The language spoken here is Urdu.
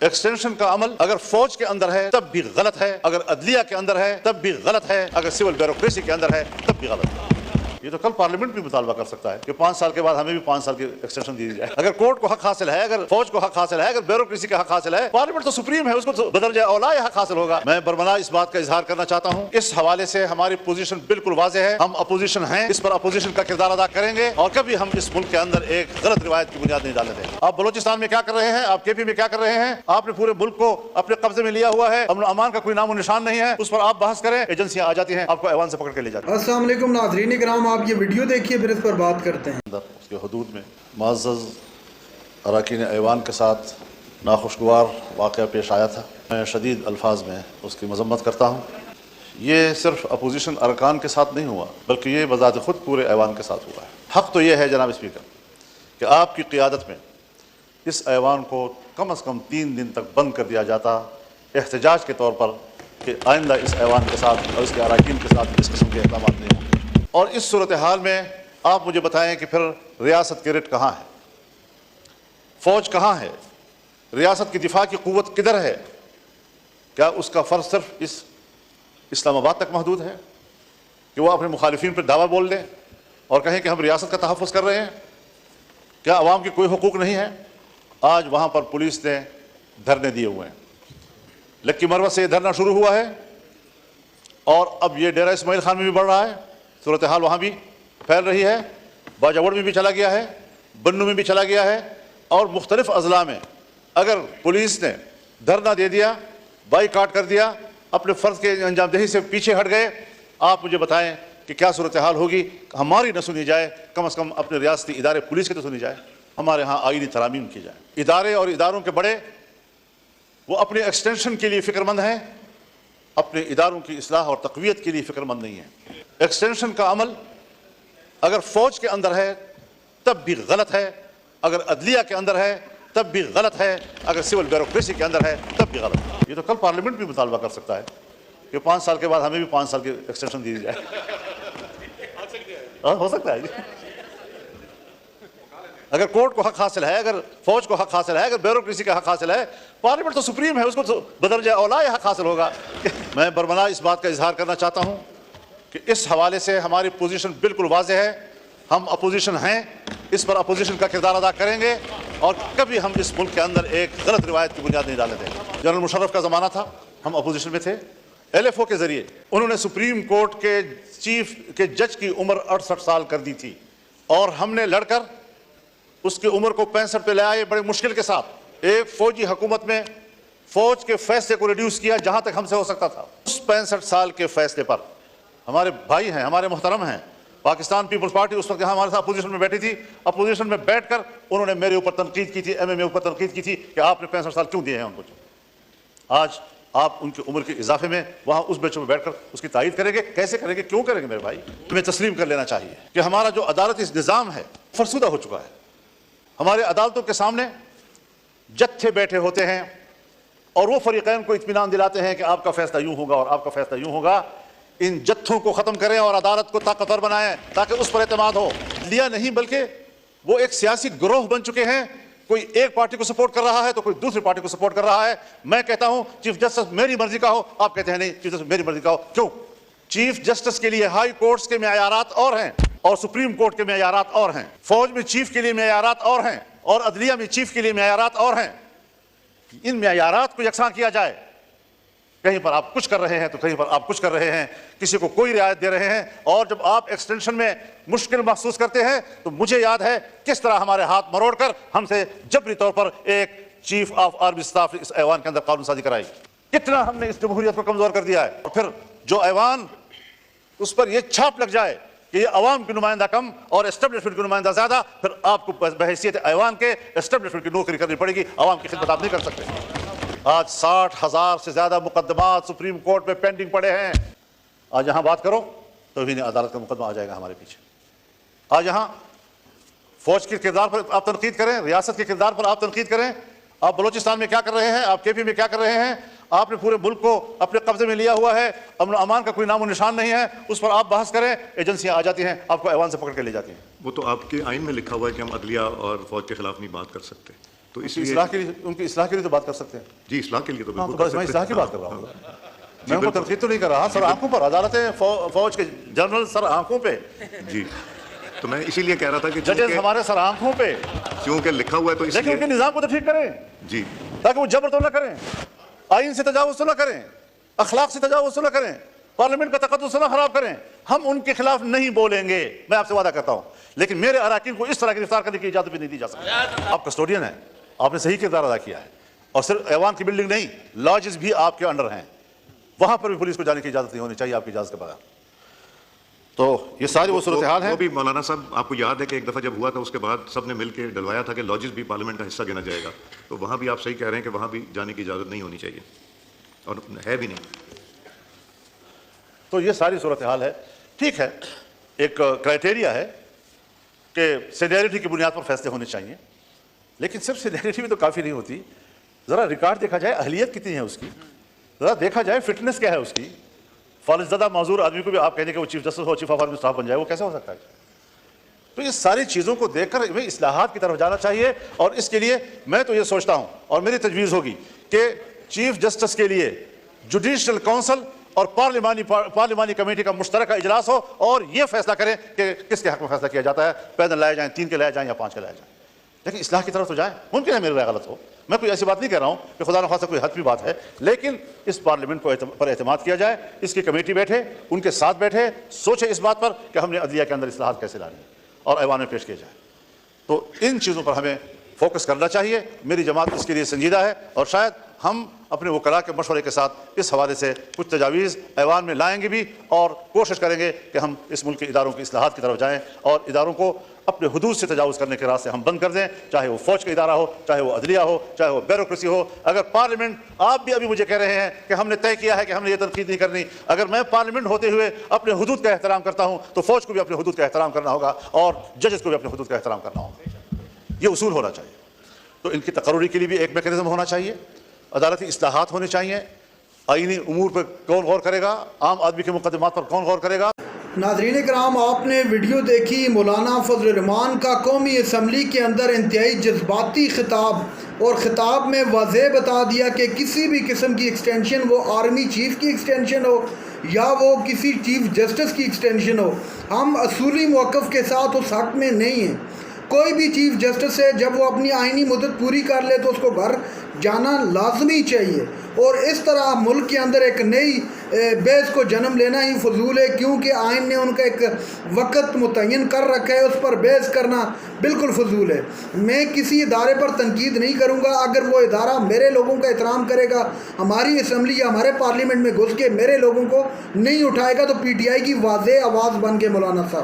ایکسٹینشن کا عمل اگر فوج کے اندر ہے تب بھی غلط ہے، اگر عدلیہ کے اندر ہے تب بھی غلط ہے، اگر سول بیوروکریسی کے اندر ہے تب بھی غلط ہے۔ یہ تو کل پارلیمنٹ بھی مطالبہ کر سکتا ہے کہ 5 سال کے بعد ہمیں بھی 5 سال کی ایکسٹینشن دی جائے۔ اگر کورٹ کو حق حاصل ہے، اگر فوج کو حق حاصل ہے، اگر بیوروکریسی کا حق حاصل ہے، پارلیمنٹ تو سپریم ہے، اس کو تو بدرجہ اولا یہ حق حاصل ہوگا۔ میں برملا اس بات کا اظہار کرنا چاہتا ہوں، اس حوالے سے ہماری پوزیشن بالکل واضح ہے، ہم اپوزیشن ہیں، اس پر اپوزیشن کا کردار ادا کریں گے اور کبھی ہم اس ملک کے اندر ایک غلط روایت کی بنیاد نہیں ڈالنے دیں گے۔ آپ بلوچستان میں کیا کر رہے ہیں، آپ کے پی میں کیا کر رہے ہیں، آپ نے پورے ملک کو اپنے قبضے میں لیا ہوا ہے، امن و امان کا کوئی نام و نشان نہیں ہے، اس پر آپ بحث کریں، ایجنسیاں آ جاتی ہیں، آپ کو ایوان سے پکڑ کے لے جاتی ہیں۔ السلام علیکم ناظرین کرام، آپ یہ ویڈیو دیکھیے پھر اس پر بات کرتے ہیں۔ اس کے حدود میں معزز اراکین ایوان کے ساتھ ناخوشگوار واقعہ پیش آیا تھا، میں شدید الفاظ میں اس کی مذمت کرتا ہوں۔ یہ صرف اپوزیشن ارکان کے ساتھ نہیں ہوا بلکہ یہ بذات خود پورے ایوان کے ساتھ ہوا ہے۔ حق تو یہ ہے جناب اسپیکر کہ آپ کی قیادت میں اس ایوان کو کم از کم 3 دن تک بند کر دیا جاتا احتجاج کے طور پر کہ آئندہ اس ایوان کے ساتھ اور اس کے اراکین کے ساتھ اس قسم کے اقدامات نہیں ہوں گے۔ اور اس صورتحال میں آپ مجھے بتائیں کہ پھر ریاست کے رٹ کہاں ہے، فوج کہاں ہے، ریاست کی دفاع کی قوت کدھر ہے؟ کیا اس کا فرض صرف اس اسلام آباد تک محدود ہے کہ وہ اپنے مخالفین پر دعویٰ بول دیں اور کہیں کہ ہم ریاست کا تحفظ کر رہے ہیں؟ کیا عوام کی کوئی حقوق نہیں ہے؟ آج وہاں پر پولیس نے دھرنے دیے ہوئے ہیں، لکی مروت سے یہ دھرنا شروع ہوا ہے اور اب یہ ڈیرہ اسماعیل خان میں بھی بڑھ رہا ہے، صورتحال وہاں بھی پھیل رہی ہے، باجوڑ میں بھی چلا گیا ہے، بنو میں بھی چلا گیا ہے، اور مختلف اضلاع میں اگر پولیس نے دھرنا دے دیا، بائیکاٹ کر دیا، اپنے فرض کے انجام دہی سے پیچھے ہٹ گئے، آپ مجھے بتائیں کہ کیا صورتحال ہوگی؟ ہماری نہ سنی جائے، کم از کم اپنے ریاستی ادارے پولیس کی تو سنی جائے، ہمارے ہاں آئینی ترامیم کی جائے۔ ادارے اور اداروں کے بڑے وہ اپنے ایکسٹینشن کے لیے فکر مند ہیں، اپنے اداروں کی اصلاح اور تقویت کے لیے فکر مند نہیں ہیں۔ ایکسٹینشن کا عمل اگر فوج کے اندر ہے تب بھی غلط ہے، اگر عدلیہ کے اندر ہے تب بھی غلط ہے، اگر سول بیوروکریسی کے اندر ہے تب بھی غلط ہے۔ یہ تو کل پارلیمنٹ بھی مطالبہ کر سکتا ہے کہ 5 سال کے بعد ہمیں بھی 5 سال کی ایکسٹینشن دی جائے۔ ہو سکتا ہے جی، اگر کورٹ کو حق حاصل ہے، اگر فوج کو حق حاصل ہے، اگر بیوروکریسی کا حق حاصل ہے، پارلیمنٹ تو سپریم ہے، اس کو تو بدرجہ اولا یہ حق حاصل ہوگا۔ میں برملا اس بات کا اظہار کرنا چاہتا ہوں کہ اس حوالے سے ہماری پوزیشن بالکل واضح ہے، ہم اپوزیشن ہیں، اس پر اپوزیشن کا کردار ادا کریں گے اور کبھی ہم اس ملک کے اندر ایک غلط روایت کی بنیاد نہیں ڈالنے دیں گے۔ جنرل مشرف کا زمانہ تھا، ہم اپوزیشن میں تھے، ایل ایف او کے ذریعے انہوں نے سپریم کورٹ کے چیف کے جج کی عمر 68 سال کر دی تھی اور ہم نے لڑ کر اس کی عمر کو 65 پہ لے آئے بڑے مشکل کے ساتھ۔ ایک فوجی حکومت میں فوج کے فیصلے کو ریڈیوس کیا جہاں تک ہم سے ہو سکتا تھا۔ اس 65 سال کے فیصلے پر ہمارے بھائی ہیں، ہمارے محترم ہیں، پاکستان پیپلز پارٹی اس وقت یہاں ہمارے ساتھ اپوزیشن میں بیٹھی تھی، اپوزیشن میں بیٹھ کر انہوں نے میرے اوپر تنقید کی تھی، ایم ایم اے اوپر تنقید کی تھی کہ آپ نے 65 سال کیوں دیے ہیں ان کو۔ آج آپ ان کی عمر کے اضافے میں وہاں اس بیچوں میں بیٹھ کر اس کی تائید کریں گے؟ کیسے کریں گے، کیوں کریں گے میرے بھائی؟ ہمیں تسلیم کر لینا چاہیے کہ ہمارا جو عدالتی نظام ہے فرسودہ ہو چکا ہے۔ ہمارے عدالتوں کے سامنے جتھے بیٹھے ہوتے ہیں اور وہ فریقین کو اطمینان دلاتے ہیں کہ آپ کا فیصلہ یوں ہوگا اور آپ کا فیصلہ یوں ہوگا۔ ان جتھوں کو ختم کریں اور عدالت کو طاقتور بنائیں تاکہ اس پر اعتماد ہو۔ لیا نہیں بلکہ وہ ایک سیاسی گروہ بن چکے ہیں، کوئی ایک پارٹی کو سپورٹ کر رہا ہے تو کوئی دوسری پارٹی کو سپورٹ کر رہا ہے۔ میں کہتا ہوں چیف جسٹس میری مرضی کا ہو، آپ کہتے ہیں نہیں چیف جسٹس میری مرضی کا ہو۔ کیوں؟ چیف جسٹس کے لیے ہائی کورٹس کے معیارات اور ہیں اور سپریم کورٹ کے معیارات اور ہیں، فوج میں چیف کے لیے معیارات اور ہیں اور عدلیہ میں چیف کے لیے معیارات اور ہیں۔ ان معیارات کو یکساں کیا جائے، کہیں پر آپ کچھ کر رہے ہیں تو کہیں پر آپ کچھ کر رہے ہیں، کسی کو کوئی رعایت دے رہے ہیں، اور جب آپ ایکسٹینشن میں مشکل محسوس کرتے ہیں تو مجھے یاد ہے کس طرح ہمارے ہاتھ مروڑ کر ہم سے جبری طور پر ایک چیف آف آرمی اسٹاف اس ایوان کے اندر قانون سازی کرائی، کتنا ہم نے اس جمہوریت کو کمزور کر دیا ہے۔ اور پھر جو ایوان اس پر یہ چھاپ لگ جائے کہ یہ عوام کی نمائندہ کم اور اسٹیبلشمنٹ کی نمائندہ زیادہ، پھر آپ کو بحیثیت ایوان کے اسٹیبلشمنٹ کی نوکری کرنی پڑے گی، عوام کی خدمت آپ نہیں کر سکتے۔ آج 60,000 سے زیادہ مقدمات سپریم کورٹ میں پینڈنگ پڑے ہیں۔ آج یہاں بات کرو توہین عدالت کا مقدمہ آ جائے گا ہمارے پیچھے۔ آج یہاں فوج کے کردار پر آپ تنقید کریں، ریاست کے کردار پر آپ تنقید کریں، آپ بلوچستان میں کیا کر رہے ہیں، آپ کے پی میں کیا کر رہے ہیں، آپ نے پورے ملک کو اپنے قبضے میں لیا ہوا ہے، امن و امان کا کوئی نام و نشان نہیں ہے، اس پر آپ بحث کریں، ایجنسیاں آ جاتی ہیں، آپ کو ایوان سے پکڑ کے لے جاتی ہیں۔ وہ تو آپ کے آئین میں لکھا ہوا ہے کہ ہم عدلیہ اور فوج کے خلاف نہیں بات کر سکتے۔ تو اس کی لیے اصلاح کے لیے، ان کی اصلاح کے لیے تو بات کر سکتے ہیں. جی اصلاح کے لیے تو ہاں، بالکل تو کر بس میں سکتے اصلاح کی ہیں. بات کر رہا ہوں. میں ان کو تنقید تو نہیں کر رہا. سر آنکھوں پر عدالتیں، فوج کے جنرل سر آنکھوں پہ، جی تو میں اسی لیے کہہ رہا تھا کہ ججز ہمارے سر آنکھوں پہ، چونکہ لکھا ہوا ہے تو اس لیکن ان کے لیے نظام کو تو ٹھیک کریں جی تاکہ وہ جبر تو نہ کریں، آئین سے تجاوز تو نہ کریں، اخلاق سے تجاوز تو نہ کریں، پارلیمنٹ کا تقدس تو نہ خراب کریں. ہم ان کے خلاف نہیں بولیں گے، میں آپ سے وعدہ کرتا ہوں. لیکن میرے اراکین کو اس طرح گرفتار کرنے کی اجازت بھی نہیں دی جا سکتی. آپ کسٹوڈین ہیں، آپ نے صحیح کردار ادا کیا ہے، اور صرف ایوان کی بلڈنگ نہیں، لاجز بھی آپ کے انڈر ہیں، وہاں پر بھی پولیس کو جانے کی اجازت نہیں ہونی چاہیے آپ کی اجازت کے بغیر. تو یہ ساری وہ صورتحال ہے. وہ بھی مولانا صاحب آپ کو یاد ہے کہ ایک دفعہ جب ہوا تھا اس کے بعد سب نے مل کے ڈلوایا تھا کہ لاجز بھی پارلیمنٹ کا حصہ گنا جائے گا. تو وہاں بھی آپ صحیح کہہ رہے ہیں کہ وہاں بھی جانے کی اجازت نہیں ہونی چاہیے، اور ہے بھی نہیں. تو یہ ساری صورتحال ہے. ٹھیک ہے، ایک کرائٹیریا ہے کہ سینیئرٹی کی بنیاد پر فیصلے ہونے چاہیے، لیکن صرف سینیئرٹی بھی تو کافی نہیں ہوتی. ذرا ریکارڈ دیکھا جائے، اہلیت کتنی ہے اس کی، ذرا دیکھا جائے فٹنس کیا ہے اس کی. فالج زدہ معذور آدمی کو بھی آپ کہنے کہ وہ چیف جسٹس ہو، چیف آف آرمی اسٹاف بن جائے، وہ کیسے ہو سکتا ہے؟ تو یہ ساری چیزوں کو دیکھ کر ہمیں اصلاحات کی طرف جانا چاہیے. اور اس کے لیے میں تو یہ سوچتا ہوں، اور میری تجویز ہوگی کہ چیف جسٹس کے لیے جوڈیشل کونسل اور پارلیمانی کمیٹی کا مشترکہ اجلاس ہو، اور یہ فیصلہ کریں کہ کس کے حق میں فیصلہ کیا جاتا ہے. پیدل لائے جائیں، 3 کے لائے جائیں یا 5 کے لائے جائیں، لیکن اصلاح کی طرف تو جائیں. ممکن ہے میری رائے غلط ہو، میں کوئی ایسی بات نہیں کہہ رہا ہوں کہ خدا نخواستہ کوئی حتمی بات ہے، لیکن اس پارلیمنٹ کو پر اعتماد کیا جائے، اس کی کمیٹی بیٹھے، ان کے ساتھ بیٹھے، سوچے اس بات پر کہ ہم نے عدلیہ کے اندر اصلاحات کیسے لانی ہے اور ایوان میں پیش کیے جائے. تو ان چیزوں پر ہمیں فوکس کرنا چاہیے. میری جماعت اس کے لیے سنجیدہ ہے، اور شاید ہم اپنے وکلاء کے مشورے کے ساتھ اس حوالے سے کچھ تجاویز ایوان میں لائیں گے بھی، اور کوشش کریں گے کہ ہم اس ملک کے اداروں کی اصلاحات کی طرف جائیں، اور اداروں کو اپنے حدود سے تجاوز کرنے کے راستے ہم بند کر دیں، چاہے وہ فوج کا ادارہ ہو، چاہے وہ عدلیہ ہو، چاہے وہ بیوروکریسی ہو. اگر پارلیمنٹ، آپ بھی ابھی مجھے کہہ رہے ہیں کہ ہم نے طے کیا ہے کہ ہم نے یہ تنقید نہیں کرنی، اگر میں پارلیمنٹ ہوتے ہوئے اپنے حدود کا احترام کرتا ہوں تو فوج کو بھی اپنے حدود کا احترام کرنا ہوگا، اور ججز کو بھی اپنے حدود کا احترام کرنا ہوگا. یہ اصول ہونا چاہیے. تو ان کی تقرری کے لیے بھی ایک میکینزم ہونا چاہیے، عدالتی اصلاحات ہونی چاہیے. آئینی امور پر کون غور کرے گا، عام آدمی کے مقدمات پر کون غور کرے گا. ناظرین کرام، آپ نے ویڈیو دیکھی مولانا فضل الرحمان کا قومی اسمبلی کے اندر انتہائی جذباتی خطاب، اور خطاب میں واضح بتا دیا کہ کسی بھی قسم کی ایکسٹینشن، وہ آرمی چیف کی ایکسٹینشن ہو یا وہ کسی چیف جسٹس کی ایکسٹینشن ہو، ہم اصولی موقف کے ساتھ اس حق میں نہیں ہیں. کوئی بھی چیف جسٹس ہے، جب وہ اپنی آئینی مدت پوری کر لے تو اس کو گھر جانا لازمی چاہیے، اور اس طرح ملک کے اندر ایک نئی بیس کو جنم لینا ہی فضول ہے، کیونکہ آئین نے ان کا ایک وقت متعین کر رکھا ہے، اس پر بیس کرنا بالکل فضول ہے. میں کسی ادارے پر تنقید نہیں کروں گا اگر وہ ادارہ میرے لوگوں کا احترام کرے گا، ہماری اسمبلی یا ہمارے پارلیمنٹ میں گھس کے میرے لوگوں کو نہیں اٹھائے گا، تو پی ٹی آئی کی واضح آواز بن کے مولانا صاحب